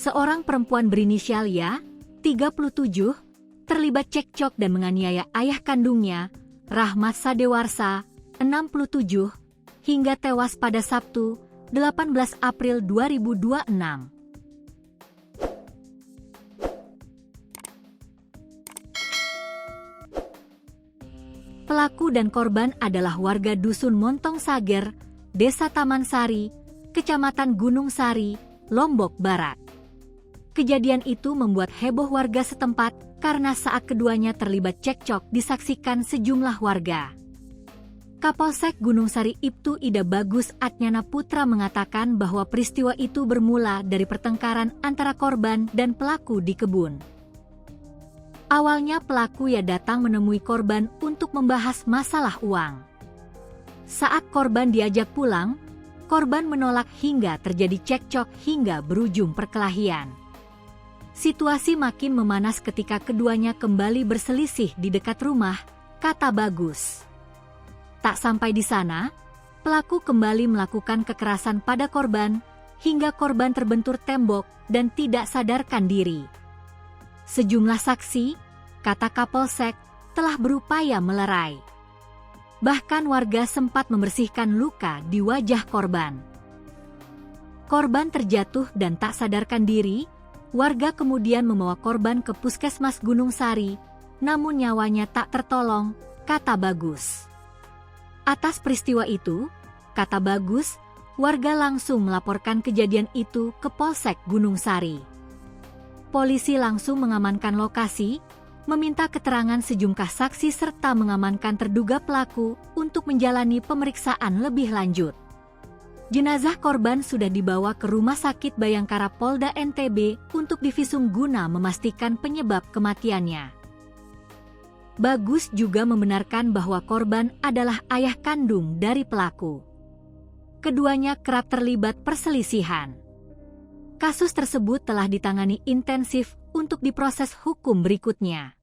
Seorang perempuan berinisial Y, 37, terlibat cekcok dan menganiaya ayah kandungnya, Rahmat Sadewarsa, 67, hingga tewas pada Sabtu, 18 April 2026. Pelaku dan korban adalah warga Dusun Montong Sager, Desa Taman Sari, Kecamatan Gunung Sari, Lombok Barat. Kejadian itu membuat heboh warga setempat karena saat keduanya terlibat cekcok disaksikan sejumlah warga. Kapolsek Gunung Sari Ibtu Ida Bagus Atnyana Putra mengatakan bahwa peristiwa itu bermula dari pertengkaran antara korban dan pelaku di kebun. Awalnya pelaku datang menemui korban untuk membahas masalah uang. Saat korban diajak pulang, korban menolak hingga terjadi cekcok hingga berujung perkelahian. Situasi makin memanas ketika keduanya kembali berselisih di dekat rumah, kata Bagus. Tak sampai di sana, pelaku kembali melakukan kekerasan pada korban, hingga korban terbentur tembok dan tidak sadarkan diri. Sejumlah saksi, kata Kapolsek, telah berupaya melerai. Bahkan warga sempat membersihkan luka di wajah korban. Korban terjatuh dan tak sadarkan diri, warga kemudian membawa korban ke Puskesmas Gunung Sari, namun nyawanya tak tertolong, kata Bagus. Atas peristiwa itu, kata Bagus, warga langsung melaporkan kejadian itu ke Polsek Gunung Sari. Polisi langsung mengamankan lokasi, meminta keterangan sejumlah saksi serta mengamankan terduga pelaku untuk menjalani pemeriksaan lebih lanjut. Jenazah korban sudah dibawa ke Rumah Sakit Bayangkara Polda NTB untuk divisum guna memastikan penyebab kematiannya. Bagus juga membenarkan bahwa korban adalah ayah kandung dari pelaku. Keduanya kerap terlibat perselisihan. Kasus tersebut telah ditangani intensif untuk diproses hukum berikutnya.